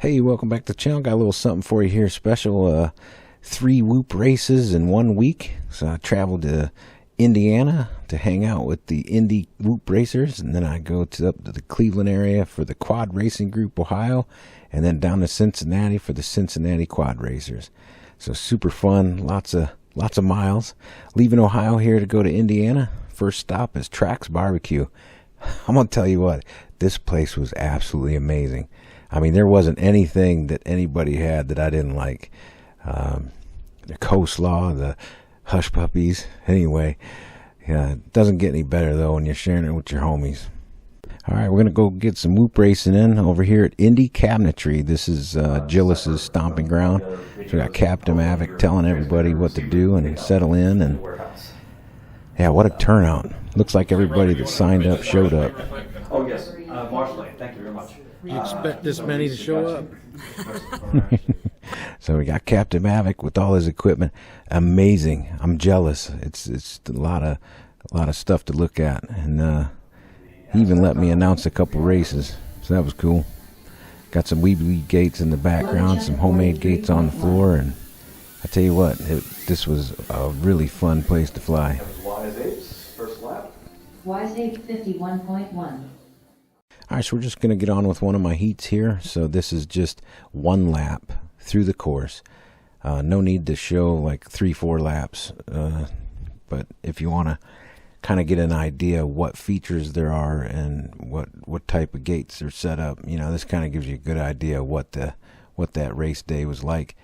Hey, welcome back to the channel. Got a little something for you here. Special 3 whoop races in 1 week. So I traveled to Indiana to hang out with the Indy whoop racers, and then I go up to the Cleveland area for the Quad Racing Group Ohio, and then down to Cincinnati for the Cincinnati Quad Racers. So super fun, lots of miles. Leaving Ohio here to go to Indiana. First stop is Trax Barbecue. I'm gonna tell you what, this place was absolutely amazing. I mean, there wasn't anything that anybody had that I didn't like. The coleslaw, the hush puppies. Anyway, yeah, it doesn't get any better though when you're sharing it with your homies. All right, we're gonna go get some whoop racing in over here at Indy Cabinetry. This is Gillis's stomping ground. So we got Captain Mavic telling everybody what to do and settle in, and yeah, what a turnout! Looks like everybody that signed up showed up. Oh yes, Marshall, thank you very much. You expect this many to show up? So we got Captain Mavic with all his equipment. Amazing. I'm jealous. It's a lot of stuff to look at, and he even let me announce a couple races, so that was cool. Got some wee gates in the background, some homemade gates on the floor, and I tell you what, this was a really fun place to fly. Wise Apes, first lap. Wise Ape 51.1. All right, so we're just going to get on with one of my heats here. So this is just 1 lap through the course. No need to show like 3-4 laps. But if you want to kind of get an idea what features there are and what type of gates are set up, you know, this kind of gives you a good idea of what that race day was like.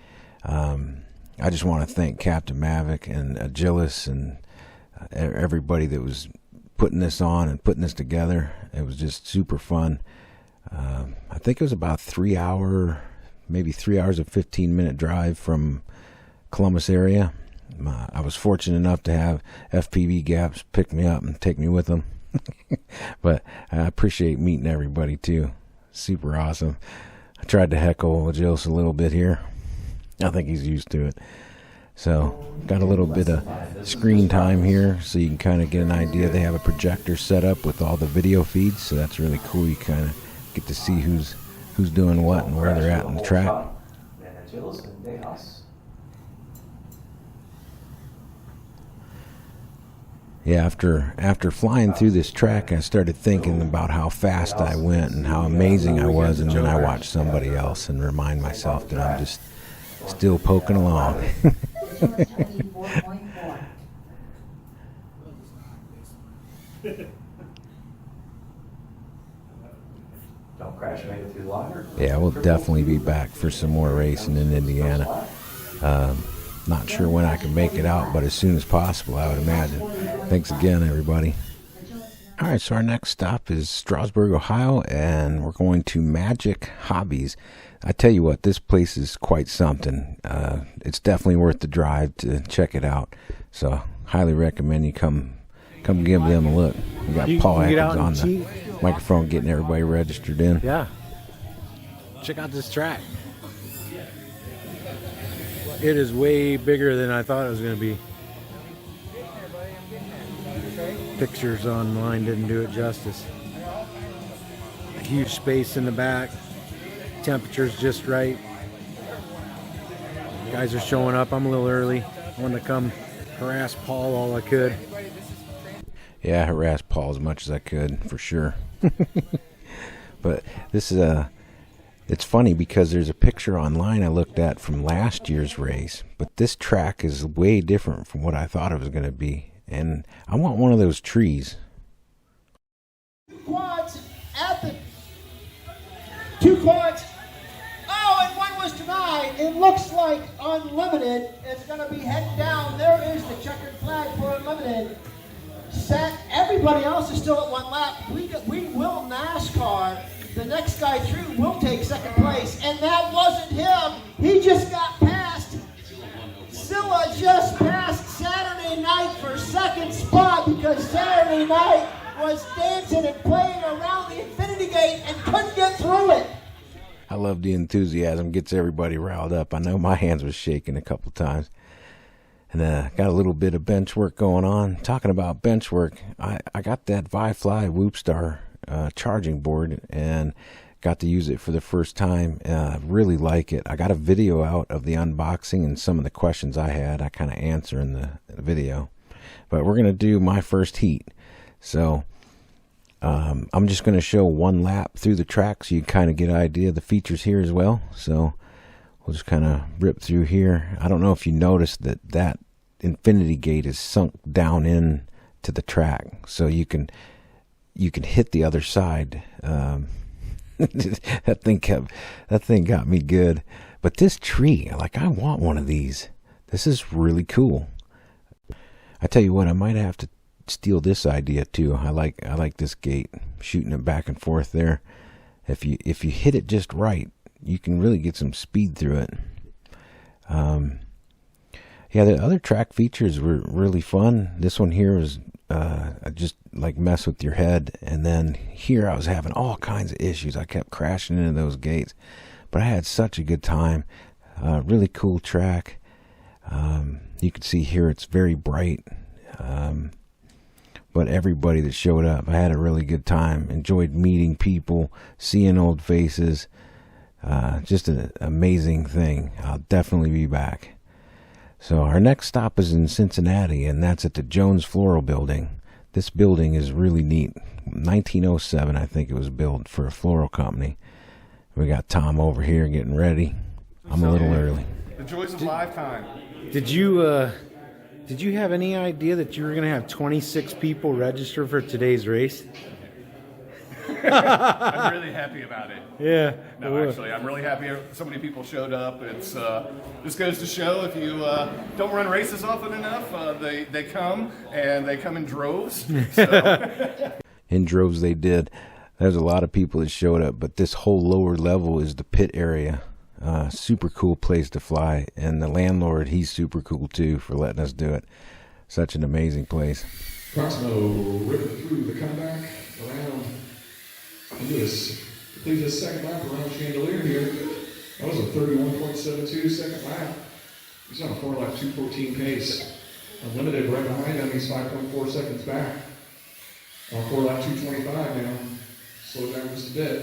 I just want to thank Captain Mavic and Agilis and everybody that was putting this on and putting this together. It was just super fun. I think it was about 3 hour, maybe 3 hours and 15-minute drive from Columbus area. I was fortunate enough to have FPV Gaps pick me up and take me with them. But I appreciate meeting everybody too. Super awesome. I tried to heckle Agilis a little bit here. I think he's used to it. So got a little bit of screen time here so you can kind of get an idea. They have a projector set up with all the video feeds, so that's really cool. You kind of get to see who's doing what and where they're at in the track. Yeah, after flying through this track, I started thinking about how fast I went and how amazing I was, and then I watched somebody else and remind myself that I'm just still poking along. Don't crash, make it through the ladder. Yeah, we'll definitely be back for some more racing in Indiana. Not sure when I can make it out, but as soon as possible, I would imagine. Thanks again, everybody. All right, so our next stop is Strasburg, Ohio, and we're going to Magic Hobbies. I tell you what, this place is quite something. It's definitely worth the drive to check it out. So, highly recommend you come give them a look. We got Paul Atkins on the microphone getting everybody registered in. Yeah. Check out this track. It is way bigger than I thought it was going to be. Pictures online didn't do it justice. A huge space in the back. Temperature's just right. Guys are showing up. I'm a little early. I wanted to come harass Paul all I could. Yeah, I harassed Paul as much as I could, for sure. But this is it's funny because there's a picture online I looked at from last year's race, but this track is way different from what I thought it was going to be. And I want one of those trees. Quads at the 2 quads. Oh, and one was denied. It looks like Unlimited is going to be heading down. There is the checkered flag for Unlimited. Set. Everybody else is still at 1 lap. We will NASCAR. The next guy through will take 2nd place, and that wasn't him. He just got passed. Scylla just passed Saturday night for 2nd spot because Saturday night was dancing and playing around the Infinity Gate and couldn't get through it. I love the enthusiasm, gets everybody riled up. I know my hands was shaking a couple times. And got a little bit of bench work going on. Talking about bench work, I got that ViFly Whoopstar charging board and got to use it for the first time. Really like it. I got a video out of the unboxing and some of the questions I had. I kind of answer in the video. But we're going to do my first heat. So I'm just going to show one lap through the track so you can kind of get an idea of the features here as well. So we'll just kind of rip through here. I don't know if you noticed that infinity gate is sunk down in to the track, so you can hit the other side. That thing got me good. But this tree, like, I want one of these. This is really cool. I tell you what, I might have to steal this idea too. I like this gate, shooting it back and forth there. If you hit it just right, you can really get some speed through it. Yeah, the other track features were really fun. This one here was just like mess with your head, and then here I was having all kinds of issues. I kept crashing into those gates, but I had such a good time. Really cool track. You can see here it's very bright, but everybody that showed up, I had a really good time. Enjoyed meeting people, seeing old faces. Just an amazing thing. I'll definitely be back. So our next stop is in Cincinnati, and that's at the Jones Floral Building. This building is really neat. 1907, I think it was built for a floral company. We got Tom over here getting ready. I'm a little early. The joys of lifetime. Did you have any idea that you were going to have 26 people register for today's race? I'm really happy about it. Yeah. No, actually, I'm really happy so many people showed up. It's this goes to show if you don't run races often enough, they come, and they come in droves. So. In droves they did. There's a lot of people that showed up, but this whole lower level is the pit area. Super cool place to fly, and the landlord, he's super cool too for letting us do it. Such an amazing place. Proximo ripping through the comeback around into this, complete this second lap around Chandelier here. That was a 31.72 second lap. He's on a 4-lap 2:14 pace. Unlimited right behind him, he's 5.4 seconds back. On 4-lap 2:25 now. Slow down just a bit.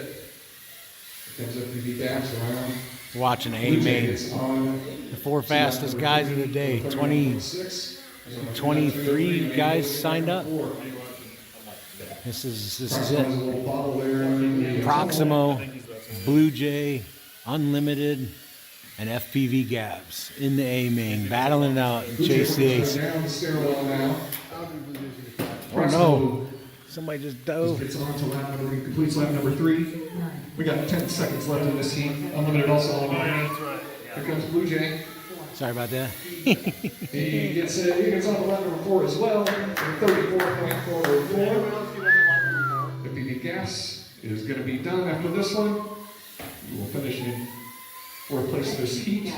Here comes FPV Daps around. Watching A-Main. The 4 fastest guys of the day. 23 guys signed up. This is it. Proximo, Blue Jay, Unlimited, and FPV Gabs in the A-Main, battling it out and chase the ace. Oh no, somebody just dove. It's on to lap number, he completes lap number 3. We got 10 seconds left in this heat. Unlimited also on the line. Here comes Blue Jay. Sorry about that. He gets on to lap number 4 as well. 34.404. The BB gas is going to be done after this one. We will finish in 4th place of this heat.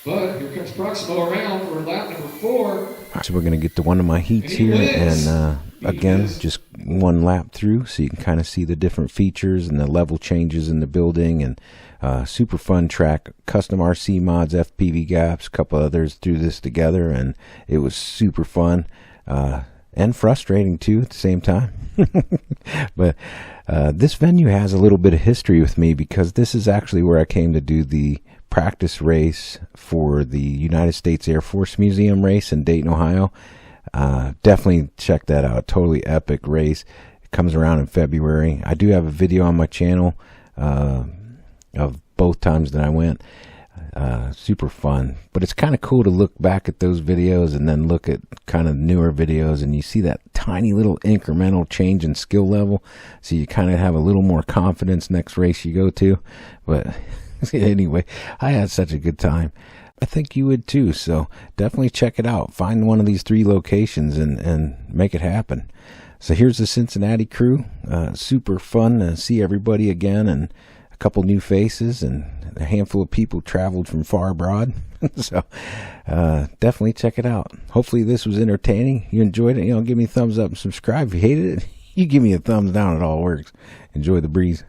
But here comes Proximo around for lap number 4. So we're going to get to one of my heats here, and again, just one lap through so you can kind of see the different features and the level changes in the building, and super fun track. Custom RC mods, FPV gaps, a couple others threw this together, and it was super fun and frustrating too at the same time. But this venue has a little bit of history with me, because this is actually where I came to do the practice race for the United States Air Force Museum race in Dayton, Ohio. Definitely check that out. Totally epic race. It comes around in February. I do have a video on my channel of both times that I went. Super fun. But it's kind of cool to look back at those videos and then look at kind of newer videos, and you see that tiny little incremental change in skill level, so you kind of have a little more confidence next race you go to. But anyway, I had such a good time. I think you would too, so definitely check it out. Find one of these 3 locations and make it happen. So here's the Cincinnati crew. Super fun to see everybody again, and a couple new faces, and a handful of people traveled from far abroad. So definitely check it out. Hopefully this was entertaining. You enjoyed it. Give me a thumbs up and subscribe. If you hated it, you give me a thumbs down. It all works. Enjoy the breeze.